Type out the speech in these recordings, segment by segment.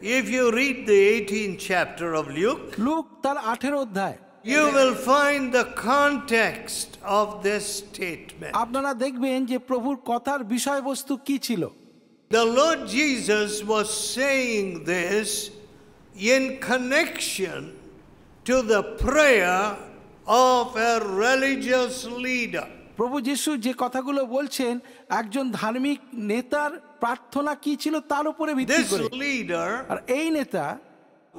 If you read the 18th chapter of Luke, look তার 18 অধ্যায়, you will find the context of this statement. আপনারা দেখবেন যে প্রভুর কথার বিষয়বস্তু কি ছিল। The Lord Jesus was saying this in connection to the prayer of a religious leader. প্রভু যিশু যে কথাগুলো বলছেন একজন ধার্মিক নেতার প্রার্থনা কি ছিল তার উপরে ভিত্তি This করে। leader, আর এই নেতা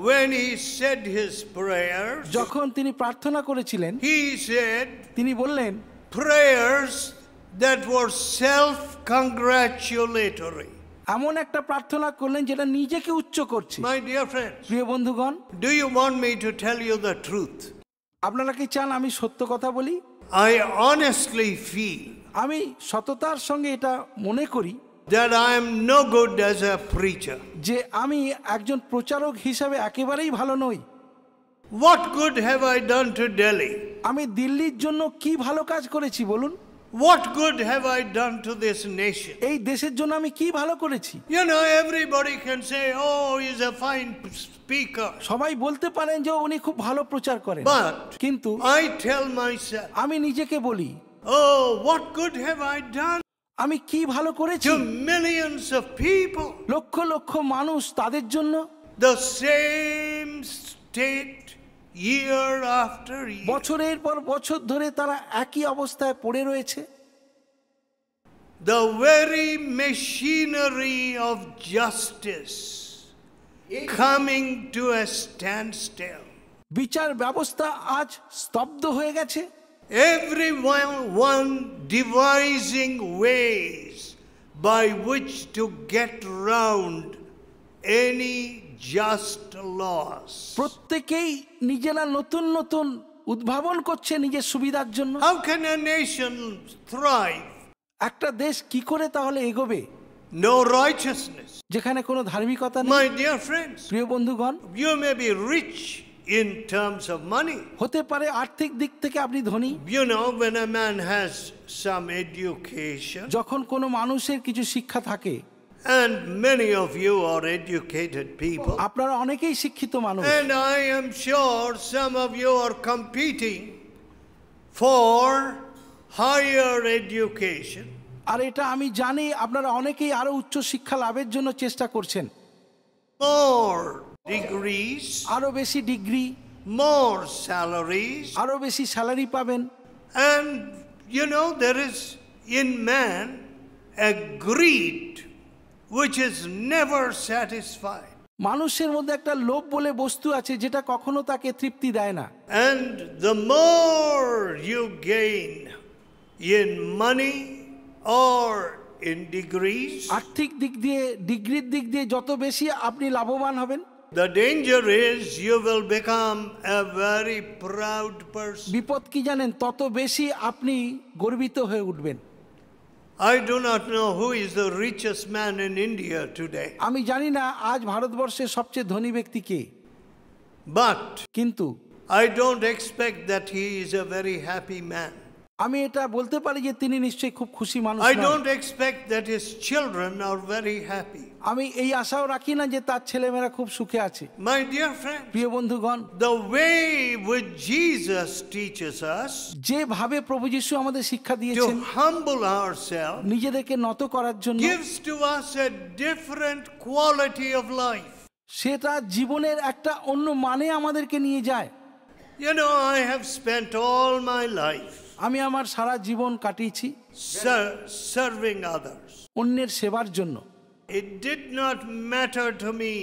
when he said his prayers, যখন তিনি প্রার্থনা করেছিলেন he said তিনি বললেন prayers that were self-congratulatory. এমন একটা প্রার্থনা করলেন যেটা নিজেকে উচ্চ করছে। My dear friends, প্রিয় বন্ধুগণ, do you want me to tell you the truth? আপনারা কি চান আমি সত্য কথা বলি? I honestly feel আমি সততার সঙ্গে এটা মনে করি that I am no good as a preacher. যে আমি একজন প্রচারক হিসাবে একেবারেই ভালো নই। What good have I done to Delhi? আমি দিল্লির জন্য কি ভালো কাজ করেছি বলুন? What good have I done to this nation? এই দেশের জন্য আমি কি ভালো করেছি? You know, everybody can say, oh, he's a fine speaker. সবাই বলতে পারেন যে উনি খুব ভালো প্রচার করেন, But কিন্তু I tell myself, আমি নিজেকে বলি oh, what good have I done আমি কি ভালো করেছি to millions of people? Lakh lakh মানুষ, তাদের জন্য The same state year after year. বছরের পর বছর ধরে তারা একই অবস্থায় পড়ে রয়েছে। The very machinery of justice coming to a standstill. বিচার ব্যবস্থা আজ স্তব্ধ হয়ে গেছে। Everyone devising ways by which to get round any just laws. প্রত্যেকেই নিজেরা নতুন নতুন উদ্ভাবন করছে নিজের সুবিধার জন্য। How can a nation thrive? একটা দেশ কি করে তাহলে এগোবে? No righteousness. যেখানে কোনো ধার্মিকতা নেই। My dear friends, প্রিয় বন্ধুগণ, you may be rich in terms of money. হতে পারে আর্থিক দিক থেকে আপনি ধনী। You know, when a man has some education, যখন কোনো মানুষের কিছু শিক্ষা থাকে, and many of you are educated people, আপনারা অনেকেই শিক্ষিত মানুষ, and I am sure some of you are competing for higher education. আর এটা আমি জানি আপনারা অনেকেই আরো উচ্চ শিক্ষা লাভের জন্য চেষ্টা করছেন। More degrees, আরো বেশি ডিগ্রি, more salaries, আরো বেশি স্যালারি পাবেন। and you know, there is in man a greed which is never satisfied. মানুষের মধ্যে একটা লোভ বলে বস্তু আছে যেটা কখনো তাকে তৃপ্তি দেয় না। And the more you gain in money or in degrees, আর্থিক দিক দিয়ে, ডিগ্রির দিক দিয়ে যত বেশি আপনি লাভবান হবেন, the danger is you will become a very proud person. বিপদ কি জানেন? তত বেশি আপনি গর্বিত হয়ে উঠবেন। I do not know who is the richest man in India today. আমি জানি না আজ ভারতবর্ষের সবচেয়ে ধনী ব্যক্তি কে, But কিন্তু I don't expect that he is a very happy man. আমি এটা বলতে পারি যে তিনি নিশ্চয়ই খুব খুশি মানুষ I non. don't expect that his children are very happy. আমি এই আশাও রাখি না যে তার ছেলেমেয়েরা খুব সুখে আছে। My dear friends, প্রিয় বন্ধুগণ, the way which Jesus teaches us যেভাবে প্রভু যিশু আমাদের শিক্ষা to দিয়েছেন humble ourselves নিজেদেরকে নত করার জন্য, gives to us a different quality of life. সেটা জীবনের একটা অন্য মানে আমাদেরকে নিয়ে যায়। You know, I have spent all my life আমি আমার সারা জীবন কাটিয়েছি serving others. অন্যের সেবার জন্য। It did not matter to me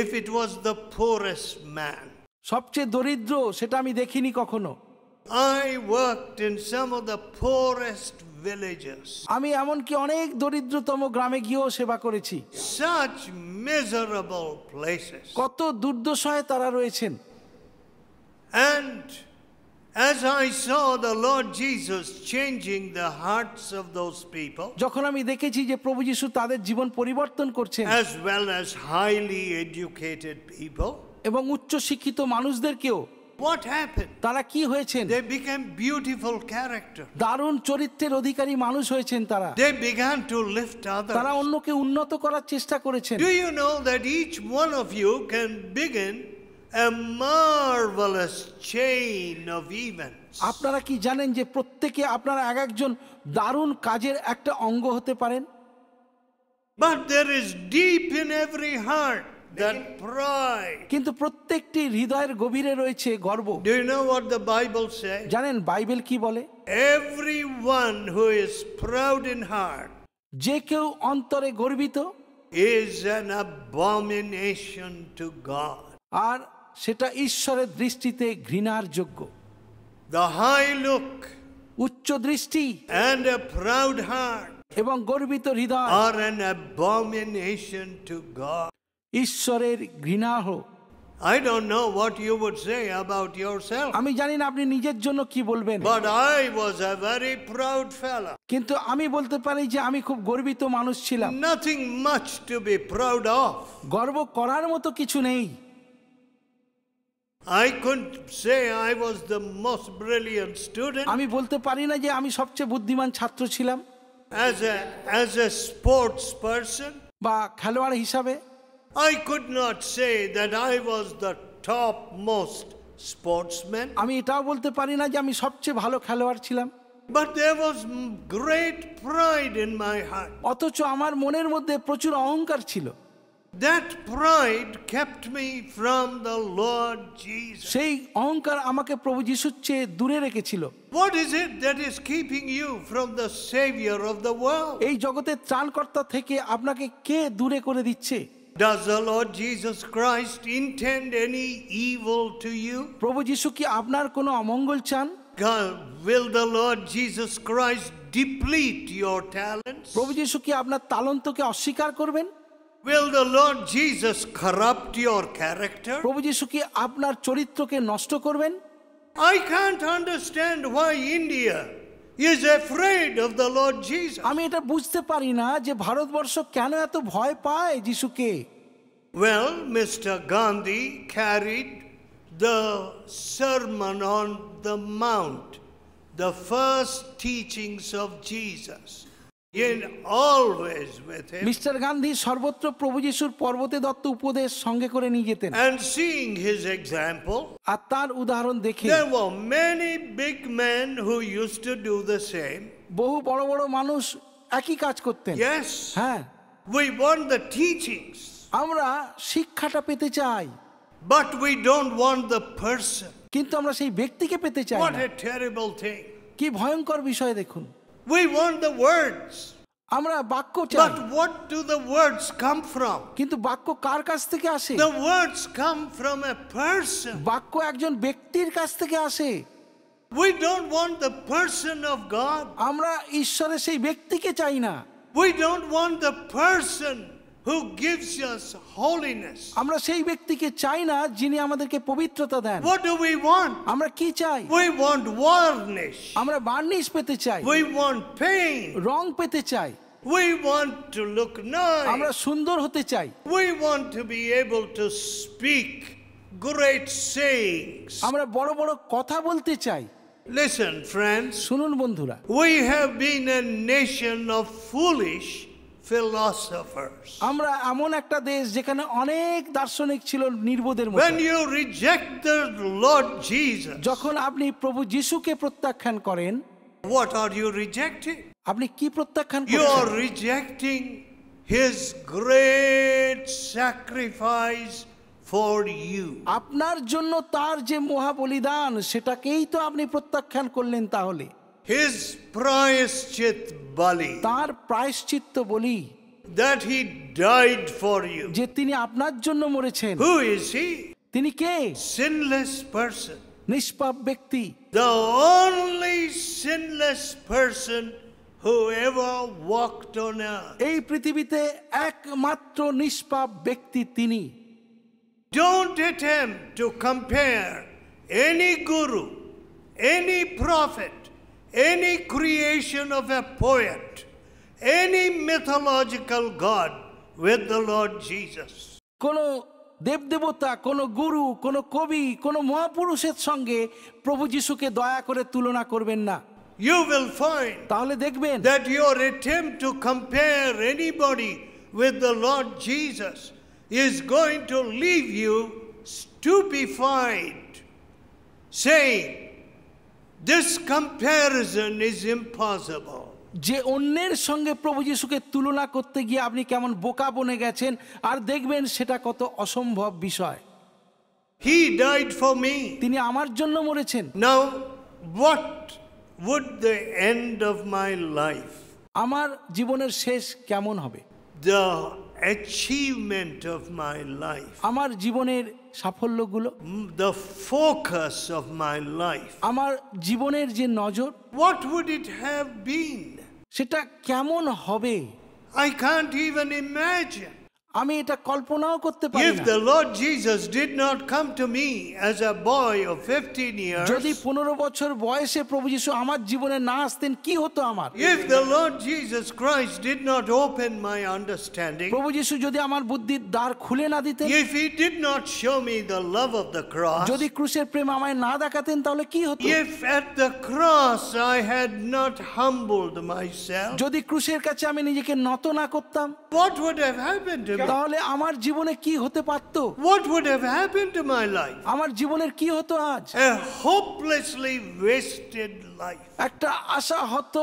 if it was the poorest man. সবচেয়ে দরিদ্র সেটা আমি দেখিনি কখনো। I worked in some of the poorest villages. আমি এমনকি অনেক দরিদ্রতম গ্রামে গিয়েও সেবা করেছি। Such miserable places. কত দুর্দশায় তারা রয়েছেন। And as I saw the Lord Jesus changing the hearts of those people, যখন আমি দেখেছি যে প্রভু যিশু তাদের জীবন পরিবর্তন করছেন, as well as highly educated people, এবং উচ্চ শিক্ষিত মানুষদেরকেও, What happened? তারা কি হয়েছেন? They became beautiful character. দারুণ চরিত্রের অধিকারী মানুষ হয়েছেন তারা। They began to lift others. তারা অন্যকে উন্নত করার চেষ্টা করেছেন। Do you know that each one of you can begin a marvelous chain of events? আপনারা কি জানেন যে প্রত্যেকে আপনারা এক একজন দারুণ কাজের একটা অঙ্গ হতে পারেন? But there is deep in every heart that pride. কিন্তু প্রত্যেকটি হৃদয়ের গভীরে রয়েছে গর্ব। Do you know what the Bible says? জানেন বাইবেল কি বলে? Everyone who is proud in heart যে কেউ অন্তরে গর্বিত is an abomination to God. আর সেটা ঈশ্বরের দৃষ্টিতে ঘৃণার যোগ্য। The high look উচ্চ দৃষ্টি and a proud heart এবং গর্বিত হৃদয় are an abomination to God. ঈশ্বরের ঘৃণা হোক। I don't know what you would say about yourself, আমি জানি না আপনি নিজের জন্য কি বলবেন, but I was a very proud fella. কিন্তু আমি বলতে পারি যে আমি খুব গর্বিত মানুষ ছিলাম। Nothing much to be proud of. গর্ব করার মতো কিছু নেই। I couldn't say I was the most brilliant student. আমি বলতে পারি না যে আমি সবচেয়ে বুদ্ধিমান ছাত্র ছিলাম As a sports person, বা খেলোয়াড় হিসাবে। I could not say that I was the topmost sportsman. আমি এটাও বলতে পারি না যে আমি সবচেয়ে ভালো খেলোয়াড় ছিলাম। But there was great pride in my heart. অথচ আমার মনের মধ্যে প্রচুর অহংকার ছিল। That pride kept me from the Lord Jesus. সেই অহংকার আমাকে প্রভু যিশুর চেয়ে দূরে রেখেছিল। What is it that is keeping you from the Savior of the world? এই জগতের ত্রাণকর্তা থেকে আপনাকে কে দূরে করে দিচ্ছে? Does the Lord Jesus Christ intend any evil to you? প্রভু যিশু কি আপনার কোনো অমঙ্গল চান? Will the Lord Jesus Christ deplete your talents? প্রভু যিশু কি আপনার তালন্তকে অস্বীকার করবেন? Will the Lord Jesus corrupt your character? প্রভু যিশু কি আপনার চরিত্রকে নষ্ট করবেন? I can't understand why India is afraid of the Lord Jesus. আমি এটা বুঝতে পারি না যে ভারতবর্ষ কেন এত ভয় পায় যিশুকে। Well, Mr. Gandhi carried the Sermon on the Mount, the first teachings of Jesus, in always with him. Mister Gandhi সর্বত্র প্রভু যিশুর পর্বতে দত্ত উপদেশ সঙ্গে করে নিয়ে যেতেন। And seeing his example, আর তার উদাহরণ দেখে there were many big men who used to do the same. বহু বড় বড় মানুষ একই কাজ করতেন। Yes, হ্যাঁ, we want the teachings, আমরা শিক্ষাটা পেতে চাই, but we don't want the person. কিন্তু আমরা সেই ব্যক্তিকে পেতে চাই What না। a terrible thing. কি ভয়ঙ্কর বিষয় দেখুন। We want the words, আমরা বাক্য চাই, but what do the words come from? কিন্তু বাক্য কার কাছ থেকে আসে? The words come from a person. বাক্য একজন ব্যক্তির কাছ থেকে আসে। We don't want the person of God. আমরা ঈশ্বরের সেই ব্যক্তিকে চাই না। We don't want the person who gives us holiness. আমরা সেই ব্যক্তিকে চাই না যিনি আমাদেরকে পবিত্রতা দেন। What do we want? আমরা কি চাই? We want varnish. আমরা বার্নিশ পেতে চাই, We want paint. রং পেতে চাই, We want to look আমরা nice. সুন্দর হতে চাই, We want to be able to speak great sayings. আমরা বড় বড় কথা বলতে চাই। Listen, friends. শুনুন বন্ধুরা, We have been a nation of foolish philosophers. আমরা এমন একটা দেশ যেখানে অনেক দার্শনিক ছিল নির্বোধের মতো। When you reject the Lord Jesus, যখন আপনি প্রভু যিশুকে প্রত্যাখ্যান করেন, what are you rejecting? আপনি কি প্রত্যাখ্যান You করছেন? are rejecting His great sacrifice for you. আপনার জন্য তার যে মহাবলিদান সেটাকেই তো আপনি প্রত্যাখ্যান করলেন। তাহলে His prayashchit bali, তার প্রায়শ্চিত্ত বলি that He died for you. যে তিনি আপনার জন্য মরেছেন। Who is He? তিনি কে? Sinless person. নিষ্পাপ ব্যক্তি, The only sinless person who ever walked on earth. এই পৃথিবীতে একমাত্র নিষ্পাপ ব্যক্তি তিনি। Don't attempt to compare any guru, any prophet, any creation of a poet, any mythological god with the Lord Jesus. কোনো দেবদেবতা, কোনো গুরু, কোনো কবি, কোনো মহাপুরুষের সঙ্গে প্রভু যিশুকে দয়া করে তুলনা করবেন না। You will find তাহলে দেখবেন that your attempt to compare anybody with the Lord Jesus is going to leave you stupefied, saying, this comparison is impossible. যে অন্যের সঙ্গে প্রভু যিশুকে তুলনা করতে গিয়ে আপনি কেমন বোকা বনে গেছেন, আর দেখবেন সেটা কত অসম্ভব বিষয়। He died for me. তিনি আমার জন্য মরেছেন। Now, what would the end of my life, আমার জীবনের শেষ কেমন হবে? the achievement of my life, আমার জীবনের সাফল্যগুলো, the focus of my life, আমার জীবনের যে নজর, what would it have been? সেটা কেমন হবে? I can't even imagine. আমি এটা কল্পনাও করতে পারি If না। the Lord Jesus did not come to me as a boy of 15 years, যদি 15 বছর বয়সে প্রভু যিশু আমার জীবনে না আসতেন, কি হতো আমার? if the Lord Jesus Christ did not open my understanding, প্রভু যিশু যদি আমার বুদ্ধির দ্বার খুলে না দিতেন, if He did not show me the love of the cross, যদি ক্রুশের প্রেম আমায় না দেখাতেন, তাহলে কি হতো? if at the cross I had not humbled myself, যদি ক্রুশের কাছে আমি নিজেকে নত না করতাম, what would have happened to me? তাহলে আমার জীবনে কি হতে পারত? What would have happened to my life? আমার জীবনের কি হতো আজ? A hopelessly wasted life. একটা আশাহত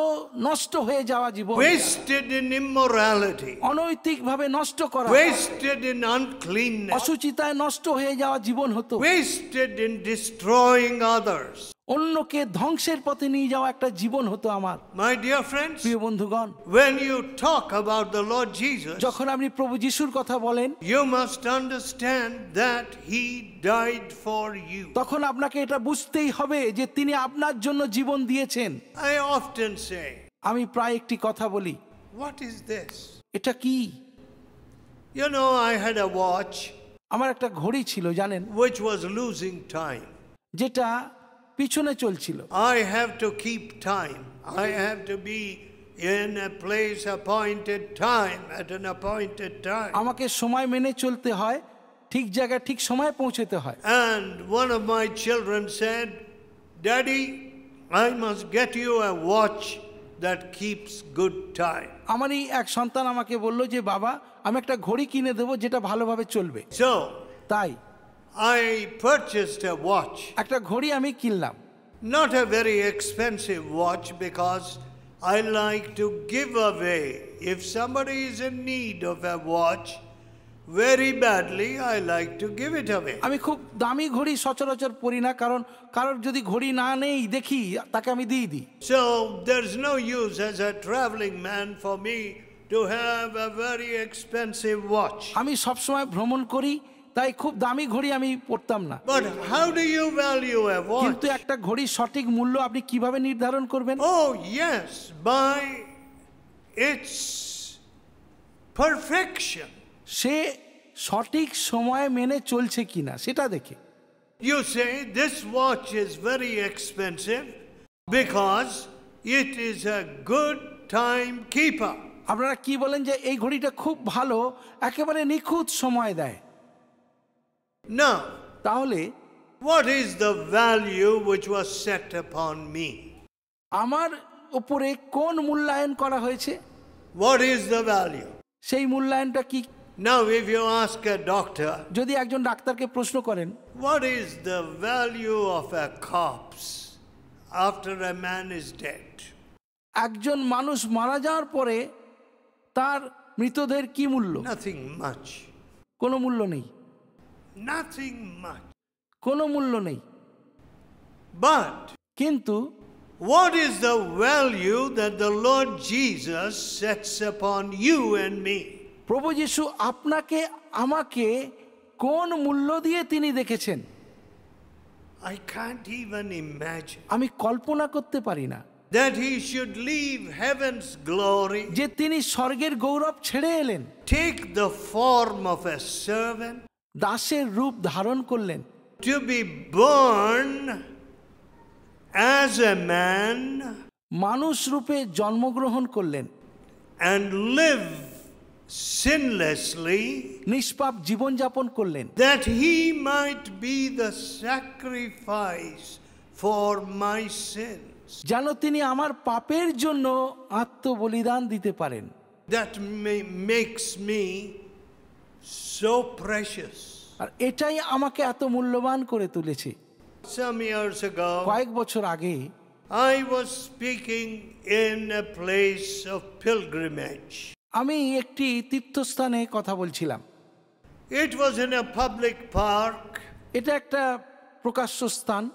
নষ্ট হয়ে যাওয়া জীবন, Wasted in immorality. অনৈতিকভাবে নষ্ট করা, Wasted in uncleanness. অসুচিতায় নষ্ট হয়ে যাওয়া জীবন হতো, Wasted in destroying others. অন্যকে ধ্বংসের পথে নিয়ে যাওয়া একটা জীবন হতো আমার। My dear friends, প্রিয় বন্ধুগণ, when you talk about the Lord Jesus, যখন আপনি প্রভু যিশুর কথা বলেন, you must understand that He died for you. তখন আপনাকে এটা বুঝতেই হবে যে তিনি আপনার জন্য জীবন দিয়েছেন। I often say, আমি প্রায় একটি কথা বলি, what is this? এটা কি? You know, I had a watch আমার একটা ঘড়ি ছিল, জানেন, which was losing time. যেটা পিছনে চলছিল। I have to keep time. I have to be in a place appointed time at an appointed time. আমাকে সময় মেনে চলতে হয়, ঠিক জায়গায় ঠিক সময়ে পৌঁছতে হয়। And one of my children said, Daddy, I must get you a watch that keeps good time. আমারই এক সন্তান আমাকে বলল যে বাবা, আমি একটা ঘড়ি কিনে দেবো যেটা ভালোভাবে চলবে। So তাই I purchased a watch. একটা ঘড়ি আমি কিনলাম। Not a very expensive watch, because I like to give away. If somebody is in need of a watch very badly, I like to give it away. আমি খুব দামি ঘড়ি সচরাচর পরি না, কারণ কারোর যদি ঘড়ি না নেই দেখি তাকে আমি দিয়ে দিই। So there's no use as a traveling man for me to have a very expensive watch. আমি সবসময় ভ্রমণ করি, তাই খুব দামি ঘড়ি আমি পরতাম না। But how do you value a watch? কিন্তু একটা ঘড়ির সঠিক মূল্য আপনি কিভাবে নির্ধারণ করবেন? Oh yes, by its perfection. সে সঠিক সময় মেনে চলছে কিনা সেটা দেখে। You say this watch is very expensive because it is a good timekeeper. আপনারা কি বলেন যে এই ঘড়িটা খুব ভালো, একেবারে নিখুঁত সময় দেয়? Now, তাহলে what is the value which was set upon me? আমার উপরে কোন মূল্যায়ন করা হয়েছে? What is the value? সেই মূল্যায়নটা কি? Now, if you ask a doctor, যদি একজন ডাক্তারকে প্রশ্ন করেন, what is the value of a corpse after a man is dead? একজন মানুষ মারা যাওয়ার পরে তার মৃতদেহের কি মূল্য? Nothing much. কোনো মূল্য নেই, Nothing much. কোনো মূল্য নেই। But কিন্তু what is the value that the Lord Jesus sets upon you and me? প্রভু যিশু আপনাকে আমাকে কোন মূল্য দিয়ে তিনি দেখেছেন? I can't even imagine আমি কল্পনা করতে পারি না that He should leave heaven's glory, যে তিনি স্বর্গের গৌরব ছেড়ে এলেন, take the form of a servant, দাসের রূপ ধারণ করলেন, to be born as a man মানুষ রূপে জন্মগ্রহণ করলেন, and live sinlessly, নিষ্পাপ জীবনযাপন করলেন, that he might be the sacrifice for my sins. যেন তিনি আমার পাপের জন্য আত্মবলিদান দিতে পারেন। That makes me so precious. আর এটাই আমাকে এত মূল্যবান করে তুলেছে। Some years ago, কয়েক বছর আগে I was speaking in a place of pilgrimage. আমি একটি তীর্থস্থানে কথা বলছিলাম। It was in a public park, এটা একটা প্রকাশ্য স্থান।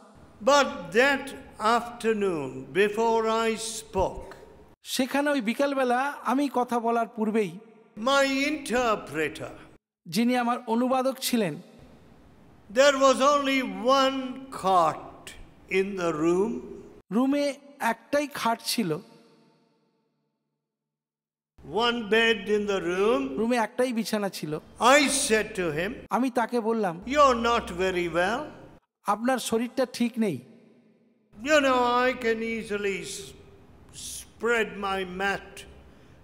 but that afternoon, before I spoke, সেখানে ওই বিকালবেলা আমি কথা বলার পূর্বেই my interpreter, যিনি আমার অনুবাদক ছিলেন, there was only one cot in the room, রুমে একটাই খাট ছিল, one bed in the room. রুমে একটাই বিছানা ছিল। I said to him, আমি তাকে বললাম, "You're not very well. আপনার শরীরটা ঠিক নেই। You know, I can easily spread my mat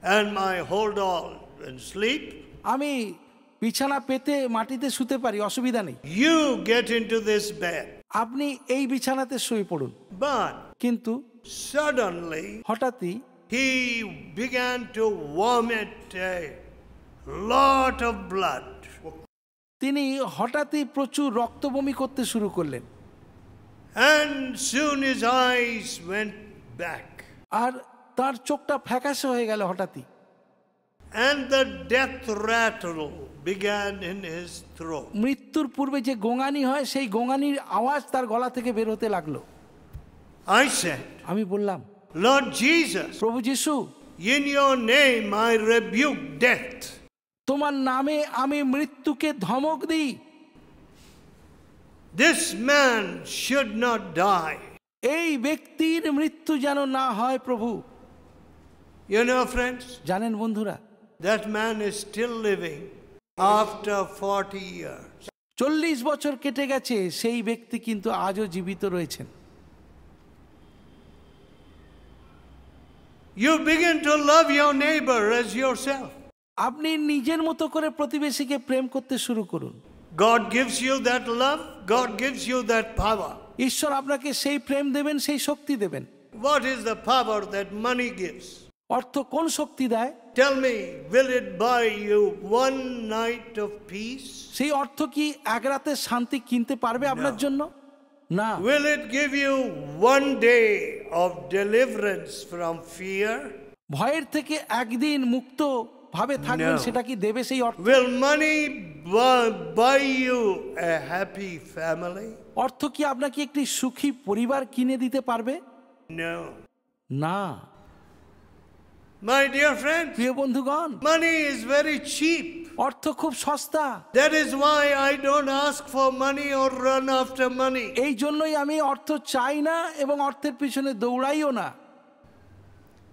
and my hold all and sleep. আমি বিছানা পেতে মাটিতে শুতে পারি, অসুবিধা নেই। You get into this bed." আপনি এই বিছানাতে শুয়ে পড়ুন। But কিন্তু suddenly, হঠাৎই he began to vomit a lot of blood. তিনি হঠাৎই প্রচুর রক্ত বমি করতে শুরু করলেন। And soon his eyes went back. আর তার চোখটা ফ্যাকাশে হয়ে গেল হঠাৎই। And the death rattle began in his throat. মৃত্যুর পূর্বে যে গোঙানি হয়, সেই গোঙানির আওয়াজ তার গলা থেকে বের হতে লাগলো। I said, আমি বললাম, "Lord Jesus, প্রভু যিশু, in your name I rebuke death." তোমার নামে আমি মৃত্যুকে ধমক দিই। This man should not die. এই ব্যক্তির মৃত্যু যেন না হয় প্রভু। You know, friends, জানেন বন্ধুরা, that man is still living after 40 years. 40 বছর কেটে গেছে, সেই ব্যক্তি কিন্তু আজও জীবিত রয়েছেন। You begin to love your neighbor as yourself. আপনি নিজের মতো করে প্রতিবেশীকে প্রেম করতে শুরু করুন। God gives you that love. God gives you that power. ঈশ্বর আপনাকে সেই প্রেম দেবেন, সেই শক্তি দেবেন। What is the power that money gives? অর্থ কোন শক্তি দেয়? Tell me, will it buy you one night of peace? সেই অর্থ কি এক রাতে শান্তি কিনতে পারবে আপনার জন্য? না। Will it give you one day of deliverance from fear? ভয়ের থেকে একদিন মুক্ত ভাবে থাকবেন, সেটা কি দেবে সেই অর্থ? Will money buy you a happy family? অর্থ কি আপনাকে একটি সুখী পরিবার কিনে দিতে পারবে? No. না। My dear friends, প্রিয় বন্ধুগণ, money is very cheap. অর্থ খুব সস্তা। That is why I don't ask for money or run after money. এই জন্যই আমি অর্থ চাই না এবং অর্থের পিছনে দৌড়াইও না।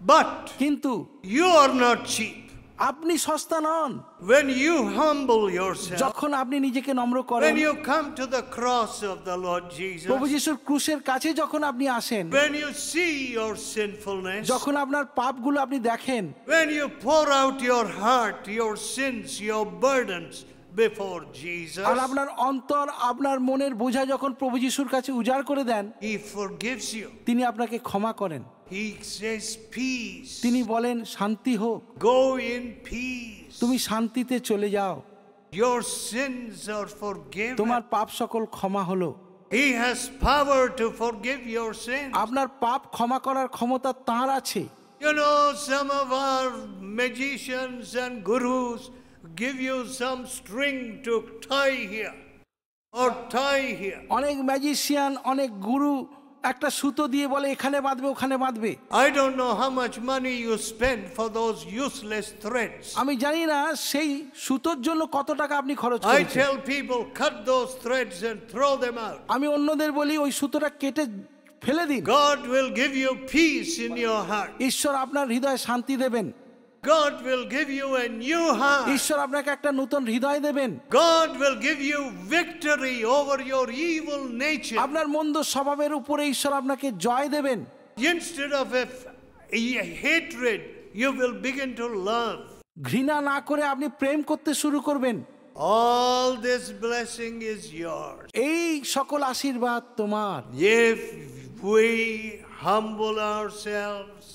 But কিন্তু you are not cheap. আপনি সস্তা নন। When you humble yourself, যখন আপনি নিজেকে নম্র করেন, when you come to the cross of the Lord Jesus, প্রভু যিশুর ক্রুশের কাছে যখন আপনি আসেন, when you see your sinfulness, যখন আপনার পাপগুলো আপনি দেখেন, when you pour out your heart, your sins, your burdens before Jesus, আর আপনার অন্তর, আপনার মনের বোঝা যখন প্রভু যিশুর কাছে উজাড় করে দেন, He forgives you. তিনি আপনাকে ক্ষমা করেন। He says peace. তিনি বলেন শান্তি হোক, Go in peace. তুমি শান্তিতে চলে যাও, Your sins are forgiven. তোমার পাপ সকল ক্ষমা হলো। He has power to forgive your sins. আপনার পাপ ক্ষমা করার ক্ষমতা তাঁর আছে। You know, some of our magicians and gurus give you some string to tie here or tie here. অনেক ম্যাজিশিয়ান, অনেক গুরু একটা সুতো দিয়ে বলে এখানে বাঁধবে, ওখানে বাঁধবে। I don't know how much money you spend for those useless threads. আমি জানি না সেই সুতোর জন্য কত টাকা আপনি খরচ I করেছেন। tell people, cut those threads and throw them out. আমি অন্যদের বলি ওই সুতোটা কেটে ফেলে দিন। God will give you peace in your heart. ঈশ্বর আপনার হৃদয়ে শান্তি দেবেন। God will give you a new heart. ঈশ্বর আপনাকে একটা নতুন হৃদয় দেবেন। God will give you victory over your evil nature. আপনার মন্দ স্বভাবের উপরে ঈশ্বর আপনাকে জয় দেবেন। Instead of a hatred, you will begin to love. ঘৃণা না করে আপনি প্রেম করতে শুরু করবেন। All this blessing is yours. এই সকল আশীর্বাদ তোমার। If we humble ourselves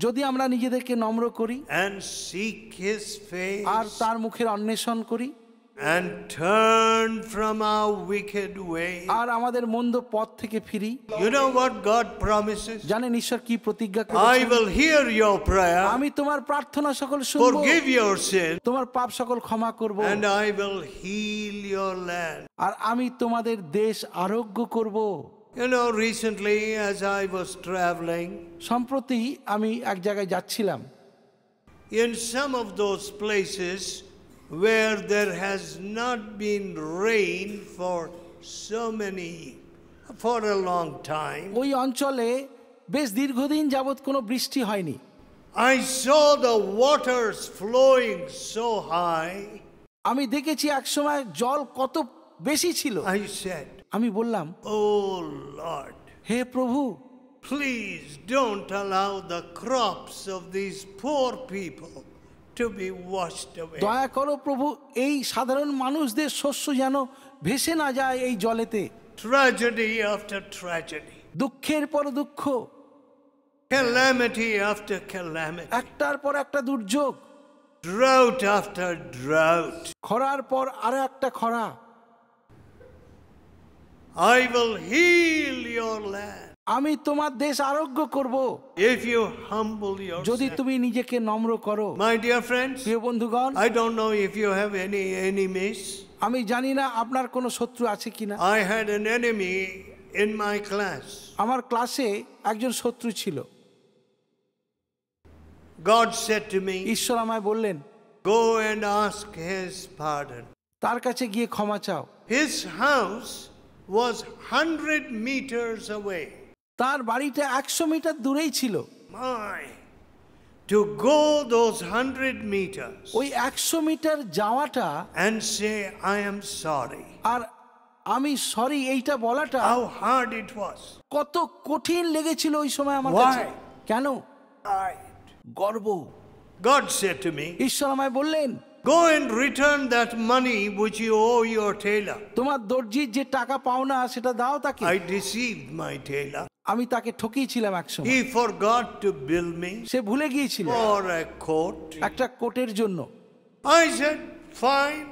যদি আমরা নিজেদেরকে নম্র করি and seek His face আর তার মুখের অন্বেষণ করি and turn from our wicked ways, আর আমাদের মন্দ পথ থেকে ফিরি, you know what God promises? জানেন ঈশ্বর কি প্রতিজ্ঞা I করেছেন? will hear your prayer, আমি তোমার প্রার্থনা সকল শুনবো, forgive your sin, তোমার পাপ সকল ক্ষমা করব, and I will heal your land. আর আমি তোমাদের দেশ আরোগ্য করব। You know, recently as I was traveling, সম্প্রতি আমি এক জায়গায় যাচ্ছিলাম, in some of those places where there has not been rain for a long time, ওই অঞ্চলে বেশ দীর্ঘদিন যাবৎ কোনো বৃষ্টি হয়নি। I saw the waters flowing so high. আমি দেখেছি এক সময় জল কত বেশি ছিল। I said, আমি বললাম, oh Lord, হে প্রভু, please don't allow the crops of these poor people to be washed away. দয়া করো প্রভু, এই সাধারণ মানুষদের শস্য যেন ভেসে না যায় এই জলেতে। Tragedy after tragedy, দুঃখের পর দুঃখ, calamity after calamity, একটার পর একটা দুর্যোগ, drought after drought. খরার পর আরো একটা খরা। I will heal your land আমি তোমার দেশ আরোগ্য করব if you humble যদি yourself. তুমি নিজেকে নম্র করো। My dear friends, প্রিয় বন্ধুগণ, I don't know if you have any enemies. আমি জানি না আপনার কোনো শত্রু আছে কিনা। I had an enemy in my class. আমার ক্লাসে একজন শত্রু ছিল। God said to me, ঈশ্বর আমায় বললেন, go and ask his pardon. তার কাছে গিয়ে ক্ষমা চাও। His house was 100 meters away. তার বাড়িটা 100 মিটার দূরেই ছিল। My, to go those 100 meters ওই 100 মিটার যাওয়াটা and say, I am sorry. আর আমি সরি এইটা বলাটা How hard it was. কত কঠিন লেগেছিল ওই সময় আমার Why? কাছে। কেন? Pride. গর্ব। God said to me, ঈশ্বর আমায় বললেন, go and return that money which you owe your tailor. তোমার দর্জির যে টাকা পাও না সেটা দাও তাকে। I deceived my tailor. আমি তাকে ঠকিয়েছিলাম একসময়। He forgot to bill me সে ভুলে গিয়েছিল for a coat. একটা কোটের জন্য। I said, fine.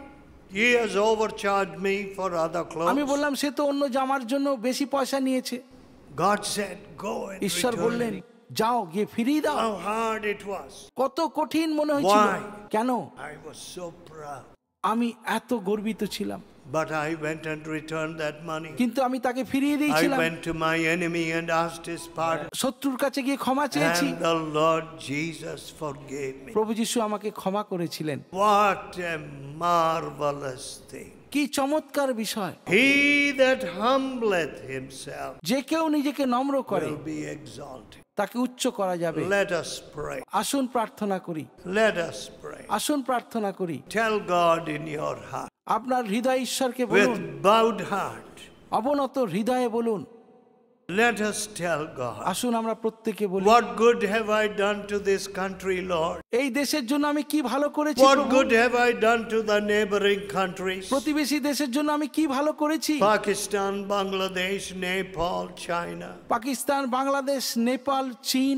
He has overcharged me for other আমি clothes. বললাম সে তো অন্য জামার জন্য বেশি পয়সা নিয়েছে। God said, go and ঈশ্বর return বললেন, it. যাও গিয়ে ফিরিয়ে দাও। How hard it was. কত কঠিন মনে হয়েছিল। Why? কেন? I was so proud. আমি এত গর্বিত ছিলাম, But I went and returned that money. কিন্তু আমি তাকে ফিরিয়ে I দিয়েছিলাম। went to my enemy and asked his pardon. শত্রুর কাছে গিয়ে ক্ষমা চেয়েছি। And the Lord Jesus forgave me. প্রভু যিশু আমাকে ক্ষমা করেছিলেন। What a marvelous thing. কি চমৎকার বিষয়। He that humbleth himself যে কেউ নিজেকে নম্র করে will be exalted. তাকে উচ্চ করা যাবে। Let us pray. আসুন প্রার্থনা করি, Let us pray. আসুন প্রার্থনা করি। Tell God in your heart, আপনার হৃদয় ঈশ্বরকে বলুন, with bowed heart. অবনত হৃদয়ে বলুন। Let us tell God, আসুন আমরা প্রত্যেকে বলি, what good have I done to this country, Lord? এই দেশের জন্য আমি কি ভালো করেছি What প্রভু? good have I done to the neighboring countries? প্রতিবেশী দেশের জন্য আমি কি ভালো করেছি? Pakistan, Bangladesh, Nepal, China. Pakistan, Bangladesh, Nepal, চীন।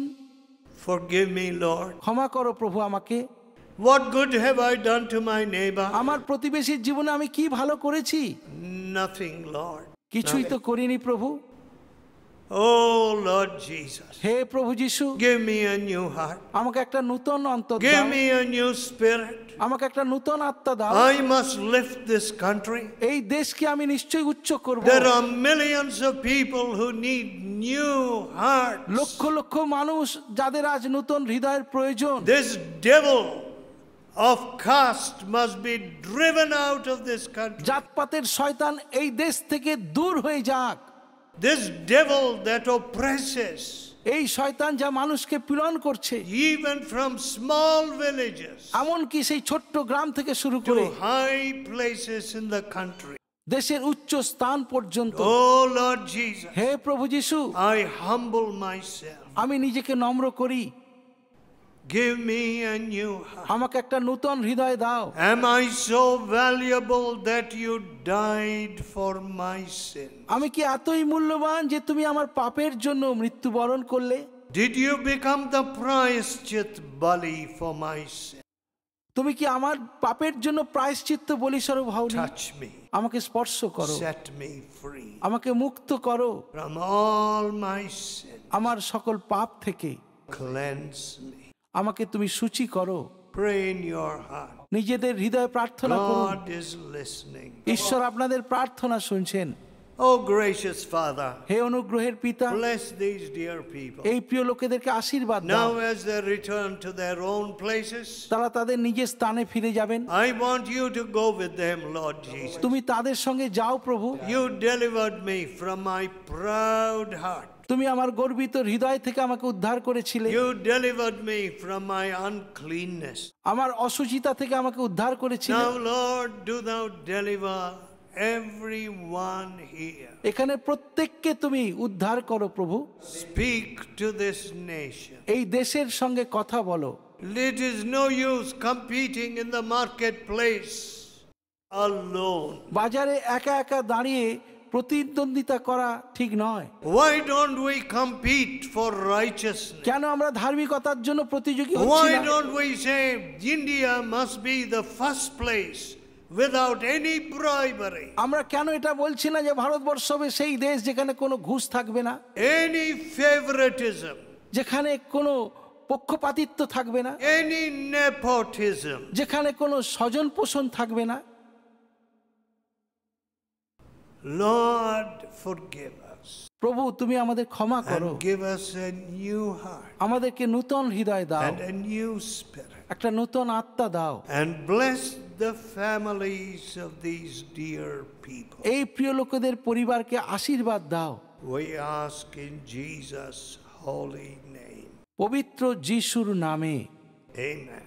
Forgive me, Lord. ক্ষমা করো প্রভু আমাকে। What good have I done to my neighbor? আমার প্রতিবেশীর জীবনে আমি কি ভালো করেছি? Nothing, Lord. কিছুই তো করিনি প্রভু। Oh, Lord Jesus. হে প্রভু যিশু, Give me a new heart. আমাকে একটা নূতন অন্তর Give দাও, me a new spirit. আমাকে একটা নূতন আত্মা দাও। I must lift this country. এই দেশকে আমি নিশ্চয়ই উচ্চ করব। There are millions of people who need new hearts. Lakh lakh মানুষ যাদের আজ নূতন হৃদয়ের প্রয়োজন। This devil of caste must be driven out of this country. জাতপাতের শয়তান এই দেশ থেকে দূর হয়ে যাক। This devil that oppresses, এই শয়তান যা মানুষকে পীড়ন করছে, even from small villages এমনকি সেই ছোট্ট গ্রাম থেকে শুরু to করে high places in the country. দেশের উচ্চ স্থান পর্যন্ত। Oh Lord Jesus, হে প্রভু যিশু, I humble myself. আমি নিজেকে নম্র করি। Give me a new heart. আমাকে একটা নূতন হৃদয় দাও। Am I so valuable that you died for my sin? আমি কি এতই মূল্যবান যে তুমি আমার পাপের জন্য মৃত্যুবরণ করলে? Did you become the prayashchit bali for my sin? তুমি কি আমার পাপের জন্য প্রায়শ্চিত্ত বলিস্বরূপ হওনি? Touch me. আমাকে স্পর্শ করো, Set me free আমাকে মুক্ত করো from all my sin. আমার সকল পাপ থেকে। Cleanse me. আমাকে তুমি সূচি করো। Pray in your heart. নিজেদের হৃদয়ে প্রার্থনা করুন। God is listening. ঈশ্বর আপনাদের প্রার্থনা শুনছেন। Oh, gracious Father, হে অনুগ্রহের পিতা, bless these dear people. এই প্রিয় লোকেদেরকে আশীর্বাদ দাও। Now as they return to their own places, তারা তাদের নিজের স্থানে ফিরে যাবেন। I want you to go with them, Lord Jesus. তুমি তাদের সঙ্গে যাও প্রভু। You delivered me from my proud heart. তুমি আমার গর্বিত হৃদয় থেকে আমাকে উদ্ধার করেছিলে। You delivered me from my uncleanness. আমার অশুচিতা থেকে আমাকে উদ্ধার করেছিলে। Now, Lord, do thou deliver everyone here. এখানে প্রত্যেককে তুমি উদ্ধার করো প্রভু। Speak to this nation. এই দেশের সঙ্গে কথা বলো। It is no use competing in the marketplace alone. বাজারে একা একা দাঁড়িয়ে প্রতিদ্বন্দ্বিতা করা ঠিক নয়। Why don't we compete for righteousness? কেন আমরা ধার্মিকতার জন্য প্রতিযোগী হচ্ছি Why না? don't we say India must be the first place without any bribery? আমরা কেন এটা বলছি না যে ভারতবর্ষ হবে সেই দেশ যেখানে কোনো ঘুষ থাকবে না, Any favoritism, যেখানে কোনো পক্ষপাতিত্ব থাকবে না, any nepotism. যেখানে কোনো স্বজন পোষণ থাকবে না? Lord, forgive us প্রভু তুমি আমাদের ক্ষমা করো, and give us a new heart আমাদেরকে নূতন হৃদয় দাও, and a new spirit. একটা নূতন আত্মা দাও। And bless the families of these dear people. এই প্রিয় লোকেদের পরিবারকে আশীর্বাদ দাও। We ask in Jesus' holy name. পবিত্র যিশুর নামে Amen.